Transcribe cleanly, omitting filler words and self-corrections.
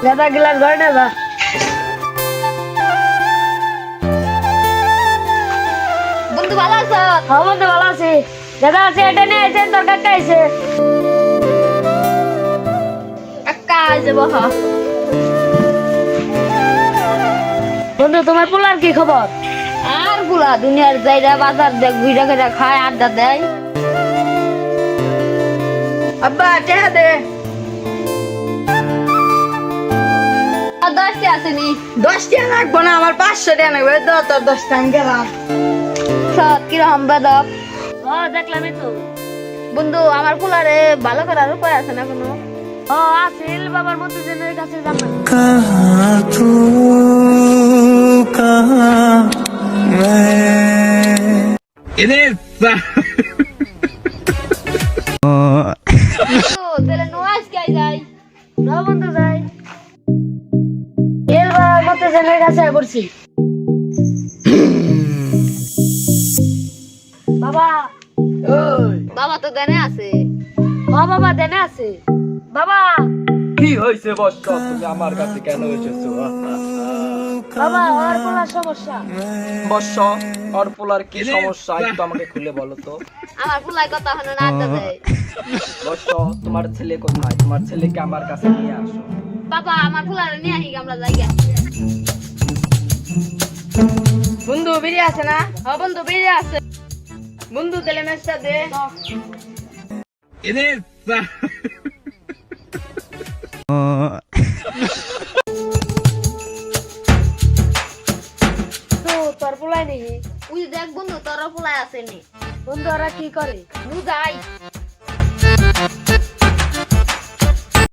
দাদা গিলাস ঘরে নিয়ে যা। বন্ধু ভালো আছো? হ্যাঁ বন্ধু ভালো আছি। দাদা আছে এটা নিয়ে আইছেন, তোর কাকা আইছে। কাকা যাবো হ। বন্ধু তোমার পোলার কি খবর? আর গুলা দুনিয়ার যাইরা বাজার দেখ ঘুরা ঘুরা খায় আড্ডা দেয়। আব্বা টেহা দে। 10টি আসেনি। 10 টাকা লাগবো না, আমার 500 টাকা লাগবে। দাও তোর 10 টাকা গেলাম। সৎ কিরকম বেদব। ও দেখলামই তো। বন্ধু আমার পোলারে ভালো করার উপায় আছে না কোনো? ও আসিল বাবার মতো জনের কাছে যাবেন। कहाँ तू कहाँ मैं তাহলে নোয়াজ গাই যাই। না বন্ধু যাই। এল বাবার মতো জনের কাছে পড়ছি। বাবা বাবা তো দেনে আছে। ও বাবা দেনে আছে। বাবা কি হয়েছে বৎস, তুমি আমার কাছে কেন এসেছো? বাবা ওর পোলার সমস্যা। বৎস, ওর পোলার কি সমস্যা একটু আমাকে খুলে বলো তো। আমার পোলায় কথা হলো না আড্ডা দেয়। বৎস, তোমার ছেলে কোথায়? তোমার ছেলেকে আমার কাছে নিয়ে আসো। বাবা আমার পোলারে নিয়ে আসি আমরা যাই। বন্ধু বেরিয়ে আছে না? হ্যাঁ বন্ধু বেরিয়ে আছে। বন্ধু তাহলে ম্যাচটা দে। তো তোর পোলাই নাকি? ওই দেখ বন্ধু তোর পোলায় আসেনি। বন্ধু ওরা কি করে? নু যাই।